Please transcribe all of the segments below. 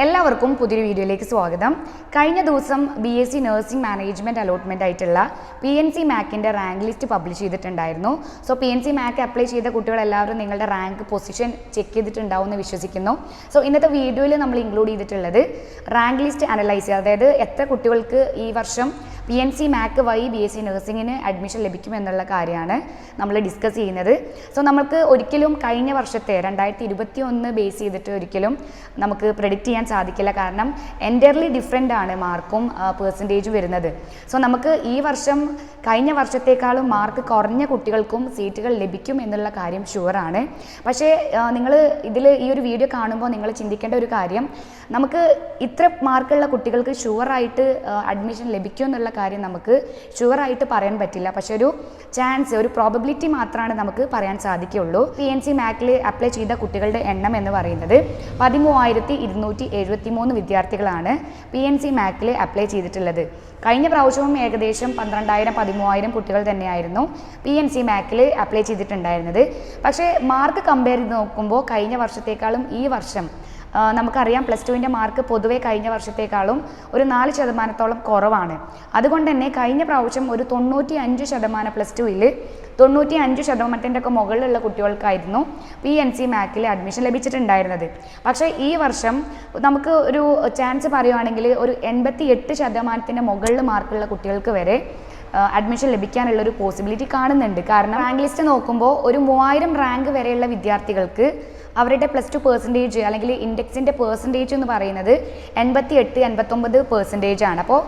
എല്ലാവർക്കും പുതിയൊരു വീഡിയോയിലേക്ക് സ്വാഗതം. കഴിഞ്ഞ ദിവസം BSc നഴ്സിംഗ് മാനേജ്മെൻറ്റ് അലോട്ട്മെൻ്റ് ആയിട്ടുള്ള PNC മാക്കിൻ്റെ റാങ്ക് ലിസ്റ്റ് പബ്ലിഷ് ചെയ്തിട്ടുണ്ടായിരുന്നു. സോ PNC മാക്ക് അപ്ലൈ ചെയ്ത കുട്ടികളെല്ലാവരും നിങ്ങളുടെ റാങ്ക് പൊസിഷൻ ചെക്ക് ചെയ്തിട്ടുണ്ടാവും എന്ന് വിശ്വസിക്കുന്നു. സോ ഇന്നത്തെ വീഡിയോയിൽ നമ്മൾ ഇൻക്ലൂഡ് ചെയ്തിട്ടുള്ളത് റാങ്ക് ലിസ്റ്റ് അനലൈസ് ചെയ്യുക, അതായത് എത്ര കുട്ടികൾക്ക് ഈ വർഷം PNC മാക്ക് വഴി BSc നഴ്സിംഗിന് അഡ്മിഷൻ ലഭിക്കുമെന്നുള്ള കാര്യമാണ് നമ്മൾ ഡിസ്കസ് ചെയ്യുന്നത്. സോ നമുക്ക് ഒരിക്കലും കഴിഞ്ഞ വർഷത്തെ 2021 ബേസ് ചെയ്തിട്ട് ഒരിക്കലും നമുക്ക് പ്രെഡിക്റ്റ് ചെയ്യാൻ സാധിക്കില്ല. കാരണം എൻറ്റയർലി ഡിഫറെൻ്റ് ആണ് മാർക്കും പെർസെൻറ്റേജും വരുന്നത്. സോ നമുക്ക് ഈ വർഷം കഴിഞ്ഞ വർഷത്തേക്കാളും മാർക്ക് കുറഞ്ഞ കുട്ടികൾക്കും സീറ്റുകൾ ലഭിക്കും എന്നുള്ള കാര്യം ഷുവറാണ്. പക്ഷേ നിങ്ങൾ ഇതിൽ ഈ ഒരു വീഡിയോ കാണുമ്പോൾ നിങ്ങൾ ചിന്തിക്കേണ്ട ഒരു കാര്യം, നമുക്ക് ഇത്ര മാർക്കുള്ള കുട്ടികൾക്ക് ഷുവറായിട്ട് അഡ്മിഷൻ ലഭിക്കും എന്നുള്ള കാര്യം നമുക്ക് ഷുവറായിട്ട് പറയാൻ പറ്റില്ല. പക്ഷെ ഒരു ചാൻസ്, ഒരു പ്രോബബിലിറ്റി മാത്രമാണ് നമുക്ക് പറയാൻ സാധിക്കുകയുള്ളൂ. PNC മാക്കിൽ അപ്ലൈ ചെയ്ത കുട്ടികളുടെ എണ്ണം എന്ന് പറയുന്നത് 13,273 വിദ്യാർത്ഥികളാണ് PNC മാക്കിൽ അപ്ലൈ ചെയ്തിട്ടുള്ളത്. കഴിഞ്ഞ പ്രാവശ്യവും ഏകദേശം 12,000-13,000 കുട്ടികൾ തന്നെയായിരുന്നു PNC മാക്കിൽ അപ്ലൈ ചെയ്തിട്ടുണ്ടായിരുന്നത്. പക്ഷേ മാർക്ക് കമ്പയർ ചെയ്ത് നോക്കുമ്പോൾ കഴിഞ്ഞ വർഷത്തേക്കാളും ഈ വർഷം നമുക്കറിയാം പ്ലസ് 2 മാർക്ക് പൊതുവെ കഴിഞ്ഞ വർഷത്തേക്കാളും ഒരു 4% കുറവാണ്. അതുകൊണ്ട് തന്നെ കഴിഞ്ഞ പ്രാവശ്യം ഒരു 95% പ്ലസ് 2ൽ 95% ഒക്കെ മുകളിലുള്ള കുട്ടികൾക്കായിരുന്നു PNC മാക്കിൽ അഡ്മിഷൻ ലഭിച്ചിട്ടുണ്ടായിരുന്നത്. പക്ഷേ ഈ വർഷം നമുക്ക് ഒരു ചാൻസ് പറയുകയാണെങ്കിൽ ഒരു 88% മുകളിൽ മാർക്കുള്ള കുട്ടികൾക്ക് വരെ അഡ്മിഷൻ ലഭിക്കാനുള്ളൊരു പോസിബിലിറ്റി കാണുന്നുണ്ട്. കാരണം റാങ്ക് ലിസ്റ്റ് നോക്കുമ്പോൾ ഒരു 3000 റാങ്ക് വരെയുള്ള വിദ്യാർത്ഥികൾക്ക് അവരുടെ പ്ലസ് 2 പെർസെൻറ്റേജ് അല്ലെങ്കിൽ ഇൻഡെക്സിൻ്റെ പെർസെൻറ്റേജ് എന്ന് പറയുന്നത് 88-89% ആണ്. അപ്പോൾ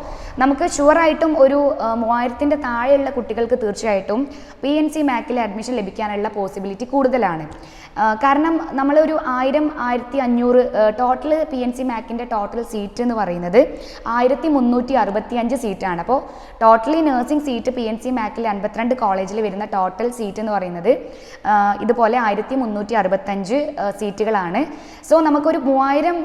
നമുക്ക് ഷുവറായിട്ടും ഒരു 3000-ൻ്റെ താഴെയുള്ള കുട്ടികൾക്ക് തീർച്ചയായിട്ടും PNC മാക്കിൽ അഡ്മിഷൻ ലഭിക്കാനുള്ള പോസിബിലിറ്റി കൂടുതലാണ്. കാരണം നമ്മളൊരു 1000-1500 ടോട്ടൽ PNC മാക്കിൻ്റെ ടോട്ടൽ സീറ്റ് എന്ന് പറയുന്നത് 1365 സീറ്റാണ്. അപ്പോൾ ടോട്ടലി നഴ്സിംഗ് സീറ്റ് PNC മാക്കിൽ 52 കോളേജിൽ വരുന്ന ടോട്ടൽ സീറ്റ് എന്ന് പറയുന്നത് ഇതുപോലെ 1365 സീറ്റുകളാണ്. സോ നമുക്കൊരു 3000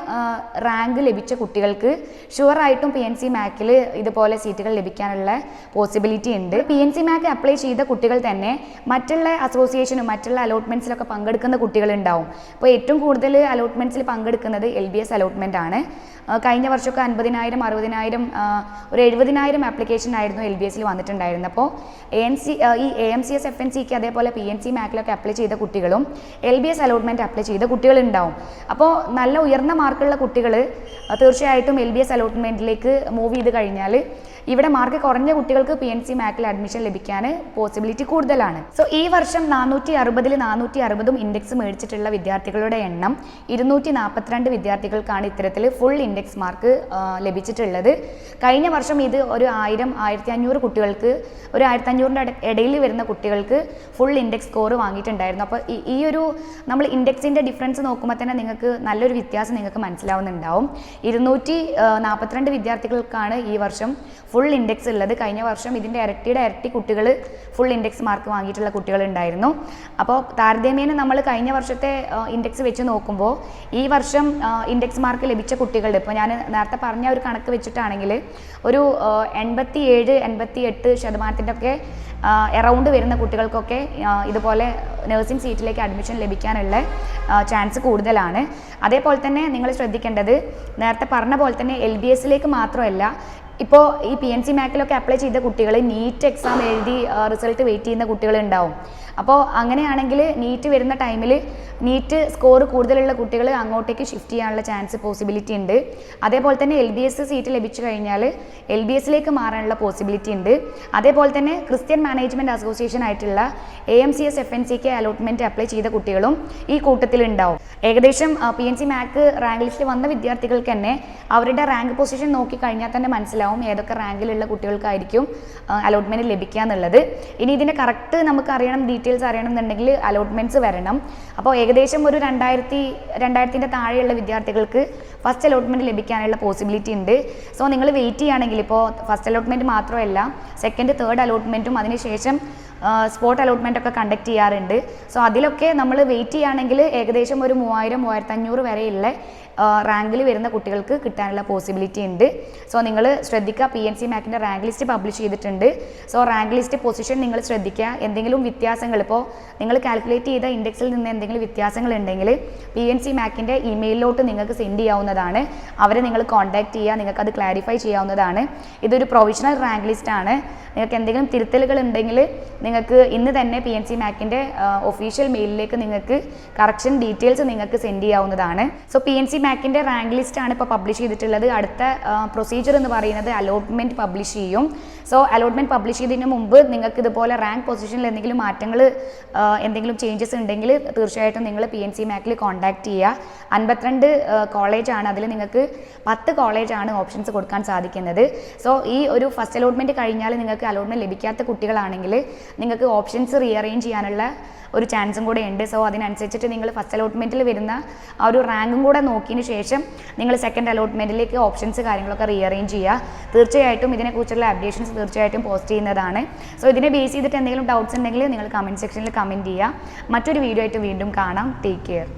റാങ്ക് ലഭിച്ച കുട്ടികൾക്ക് ഷുവറായിട്ടും PNC മാക്കിൽ ഇതുപോലെ സീറ്റുകൾ ലഭിക്കാനുള്ള പോസിബിലിറ്റി ഉണ്ട്. PNC മാക്ക് അപ്ലൈ ചെയ്ത കുട്ടികൾ തന്നെ മറ്റുള്ള അസോസിയേഷനും മറ്റുള്ള അലോട്ട്മെൻറ്റ്സിലൊക്കെ പങ്കെടുക്കുന്ന കുട്ടികളുണ്ടാവും. അപ്പോൾ ഏറ്റവും കൂടുതൽ അലോട്ട്മെൻറ്റ്സിൽ പങ്കെടുക്കുന്നത് LBS അലോട്ട്മെൻ്റ് ആണ്. കഴിഞ്ഞ വർഷമൊക്കെ 50,000, 60,000, ഒരു 70,000 ആപ്ലിക്കേഷൻ ആയിരുന്നു LBSൽ വന്നിട്ടുണ്ടായിരുന്നത്. അപ്പോൾ ഈ AMCS FNCക്ക് അതേപോലെ PNC മാക്കിലൊക്കെ അപ്ലൈ ചെയ്ത കുട്ടികളും LBS അലോട്ട്മെൻറ്റ് അപ്ലൈ ചെയ്ത കുട്ടികളുണ്ടാവും. അപ്പോൾ നല്ല ഉയർന്ന മാർക്കുള്ള കുട്ടികൾ തീർച്ചയായിട്ടും LBS അലോട്ട്മെൻറ്റിലേക്ക് മൂവ് ചെയ്ത് കഴിഞ്ഞാൽ ഇവിടെ മാർക്ക് കുറഞ്ഞ കുട്ടികൾക്ക് PNC മാക്കിൽ അഡ്മിഷൻ ലഭിക്കാൻ പോസിബിലിറ്റി കൂടുതലാണ്. സോ ഈ വർഷം 460 ഇൻഡെക്സ് മേടിച്ചിട്ടുള്ള വിദ്യാർത്ഥികളുടെ എണ്ണം 242 വിദ്യാർത്ഥികൾക്കാണ് ഇത്തരത്തിൽ ഫുൾ ഇൻഡെക്സ് മാർക്ക് ലഭിച്ചിട്ടുള്ളത്. കഴിഞ്ഞ വർഷം ഇത് ഒരു 1000-1500 കുട്ടികൾക്ക്, ഒരു 1500ൻ്റെ ഇടയിൽ വരുന്ന കുട്ടികൾക്ക് ഫുൾ ഇൻഡെക്സ് സ്കോർ വാങ്ങിയിട്ടുണ്ടായിരുന്നു. അപ്പോൾ ഈ ഒരു നമ്മൾ ഇൻഡെക്സിൻ്റെ ഡിഫറൻസ് നോക്കുമ്പോൾ തന്നെ നിങ്ങൾക്ക് നല്ലൊരു വ്യത്യാസം നിങ്ങൾക്ക് മനസ്സിലാവുന്നുണ്ടാവും. 242 വിദ്യാർത്ഥികൾക്കാണ് ഈ വർഷം ഫുൾ ഇൻഡെക്സ് ഉള്ളത്. കഴിഞ്ഞ വർഷം ഇതിൻ്റെ ഇരട്ടി കുട്ടികൾ ഫുൾ ഇൻഡെക്സ് മാർക്ക് വാങ്ങിയിട്ടുള്ള കുട്ടികളുണ്ടായിരുന്നു. അപ്പോൾ താരതമ്യേന നമ്മൾ കഴിഞ്ഞ വർഷത്തെ ഇൻഡെക്സ് വെച്ച് നോക്കുമ്പോൾ ഈ വർഷം ഇൻഡെക്സ് മാർക്ക് ലഭിച്ച കുട്ടികളുടെ, ഇപ്പോൾ ഞാൻ നേരത്തെ പറഞ്ഞ ഒരു കണക്ക് വെച്ചിട്ടാണെങ്കിൽ ഒരു 87-88% ഒക്കെ എറൗണ്ട് വരുന്ന കുട്ടികൾക്കൊക്കെ ഇതുപോലെ നഴ്സിംഗ് സീറ്റിലേക്ക് അഡ്മിഷൻ ലഭിക്കാനുള്ള ചാൻസ് കൂടുതലാണ്. അതേപോലെ തന്നെ നിങ്ങൾ ശ്രദ്ധിക്കേണ്ടത്, നേരത്തെ പറഞ്ഞ പോലെ തന്നെ LBSലേക്ക് മാത്രമല്ല, ഇപ്പോൾ ഈ PNC മാക്കിലൊക്കെ അപ്ലൈ ചെയ്ത കുട്ടികൾ നീറ്റ് എക്സാം എഴുതി റിസൾട്ട് വെയിറ്റ് ചെയ്യുന്ന കുട്ടികളുണ്ടാവും. അപ്പോൾ അങ്ങനെയാണെങ്കിൽ നീറ്റ് വരുന്ന ടൈമിൽ നീറ്റ് സ്കോർ കൂടുതലുള്ള കുട്ടികൾ അങ്ങോട്ടേക്ക് ഷിഫ്റ്റ് ചെയ്യാനുള്ള ചാൻസ് പോസിബിലിറ്റി ഉണ്ട്. അതേപോലെ തന്നെ LBS സീറ്റ് ലഭിച്ചു കഴിഞ്ഞാൽ LBSലേക്ക് മാറാനുള്ള പോസിബിലിറ്റി ഉണ്ട്. അതേപോലെ തന്നെ ക്രിസ്ത്യൻ മാനേജ്മെൻറ്റ് അസോസിയേഷൻ ആയിട്ടുള്ള AMCS FNCക്ക് അലോട്ട്മെൻറ്റ് അപ്ലൈ ചെയ്ത കുട്ടികളും ഈ കൂട്ടത്തിലുണ്ടാവും. ഏകദേശം PNC മാക്ക് റാങ്ക് ലിസ്റ്റിൽ വന്ന വിദ്യാർത്ഥികൾക്ക് തന്നെ അവരുടെ റാങ്ക് പൊസിഷൻ നോക്കിക്കഴിഞ്ഞാൽ തന്നെ മനസ്സിലാവും ഏതൊക്കെ റാങ്കിലുള്ള കുട്ടികൾക്കായിരിക്കും അലോട്ട്മെൻറ്റ് ലഭിക്കുക എന്നുള്ളത്. ഇനി ഇതിൻ്റെ കറക്റ്റ് നമുക്ക് അറിയണം, ഡീറ്റെയിൽസ് അറിയണം എന്നുണ്ടെങ്കിൽ അലോട്ട്മെൻറ്റ്സ് വരണം. അപ്പോൾ ഏകദേശം ഒരു 2000-ൻ്റെ താഴെയുള്ള വിദ്യാർത്ഥികൾക്ക് ഫസ്റ്റ് അലോട്ട്മെൻറ്റ് ലഭിക്കാനുള്ള പോസിബിലിറ്റി ഉണ്ട്. സോ നിങ്ങൾ വെയിറ്റ് ചെയ്യുകയാണെങ്കിൽ ഇപ്പോൾ ഫസ്റ്റ് അലോട്ട്മെൻറ്റ് മാത്രമല്ല, സെക്കൻഡ്, തേർഡ് അലോട്ട്മെൻറ്റും അതിനുശേഷം സ്പോട്ട് അലോട്ട്മെൻ്റ് ഒക്കെ കണ്ടക്ട് ചെയ്യാറുണ്ട്. സോ അതിലൊക്കെ നമ്മൾ വെയിറ്റ് ചെയ്യുകയാണെങ്കിൽ ഏകദേശം ഒരു 3000-3500 വരെയുള്ള റാങ്കിൽ വരുന്ന കുട്ടികൾക്ക് കിട്ടാനുള്ള പോസിബിലിറ്റി ഉണ്ട്. സോ നിങ്ങൾ ശ്രദ്ധിക്കുക, PNC മാക്കിൻ്റെ റാങ്ക് ലിസ്റ്റ് പബ്ലിഷ് ചെയ്തിട്ടുണ്ട്. സോ റാങ്ക് ലിസ്റ്റ് പൊസിഷൻ നിങ്ങൾ ശ്രദ്ധിക്കുക. എന്തെങ്കിലും വ്യത്യാസങ്ങൾ, ഇപ്പോൾ നിങ്ങൾ കാൽക്കുലേറ്റ് ചെയ്ത ഇൻഡെക്സിൽ നിന്ന് എന്തെങ്കിലും വ്യത്യാസങ്ങൾ ഉണ്ടെങ്കിൽ PNC മാക്കിൻ്റെ ഇമെയിലിലോട്ട് നിങ്ങൾക്ക് സെൻഡ് ചെയ്യാവുന്നതാണ്. അവരെ നിങ്ങൾ കോൺടാക്ട് ചെയ്യുക, നിങ്ങൾക്കത് ക്ലാരിഫൈ ചെയ്യാവുന്നതാണ്. ഇതൊരു പ്രൊവിഷണൽ റാങ്ക് ലിസ്റ്റ് ആണ്. നിങ്ങൾക്ക് എന്തെങ്കിലും തിരുത്തലുകൾ ഉണ്ടെങ്കിൽ നിങ്ങൾക്ക് ഇന്ന് തന്നെ PNC MACൻ്റെ ഒഫീഷ്യൽ മെയിലിലേക്ക് നിങ്ങൾക്ക് കറക്ഷൻ ഡീറ്റെയിൽസ് നിങ്ങൾക്ക് സെൻഡ് ചെയ്യാവുന്നതാണ്. സോ PNC MACൻ്റെ റാങ്ക് ലിസ്റ്റ് ആണ് ഇപ്പോൾ പബ്ലിഷ് ചെയ്തിട്ടുള്ളത്. അടുത്ത പ്രൊസീജിയർ എന്ന് പറയുന്നത് അലോട്ട്മെൻറ്റ് പബ്ലിഷ് ചെയ്യും. സോ അലോട്ട്മെൻറ്റ് പബ്ലിഷ് ചെയ്തതിന് മുമ്പ് നിങ്ങൾക്ക് ഇതുപോലെ റാങ്ക് പൊസിഷനിൽ എന്തെങ്കിലും മാറ്റങ്ങൾ എന്തെങ്കിലും ചേഞ്ചസ് ഉണ്ടെങ്കിൽ തീർച്ചയായിട്ടും നിങ്ങൾ PNC MACൽ കോൺടാക്ട് ചെയ്യുക. 52 കോളേജാണ്, അതിൽ നിങ്ങൾക്ക് 10 കോളേജാണ് ഓപ്ഷൻസ് കൊടുക്കാൻ സാധിക്കുന്നത്. സോ ഈ ഒരു ഫസ്റ്റ് അലോട്ട്മെൻറ്റ് കഴിഞ്ഞാൽ നിങ്ങൾക്ക് അലോട്ട്മെൻറ്റ് ലഭിക്കാത്ത കുട്ടികളാണെങ്കിൽ നിങ്ങൾക്ക് ഓപ്ഷൻസ് റീഅറേഞ്ച് ചെയ്യാനുള്ള ഒരു ചാൻസും കൂടെ ഉണ്ട്. സോ അതിനനുസരിച്ചിട്ട് നിങ്ങൾ ഫസ്റ്റ് അലോട്ട്മെൻറ്റിൽ വരുന്ന ആ ഒരു റാങ്കും കൂടെ നോക്കിയതിന് ശേഷം നിങ്ങൾ സെക്കൻഡ് അലോട്ട്മെൻറ്റിലേക്ക് ഓപ്ഷൻസ് കാര്യങ്ങളൊക്കെ റീഅറേഞ്ച് ചെയ്യുക. തീർച്ചയായിട്ടും ഇതിനെക്കുറിച്ചുള്ള അപ്ഡേഷൻസ് തീർച്ചയായിട്ടും പോസ്റ്റ് ചെയ്യുന്നതാണ്. സോ ഇതിനെ ബേസ് ചെയ്തിട്ട് എന്തെങ്കിലും ഡൗട്ട്സ് ഉണ്ടെങ്കിൽ നിങ്ങൾ കമൻറ്റ് സെക്ഷനിൽ കമൻറ്റ് ചെയ്യുക. മറ്റൊരു വീഡിയോ ആയിട്ട് വീണ്ടും കാണാം. Take care.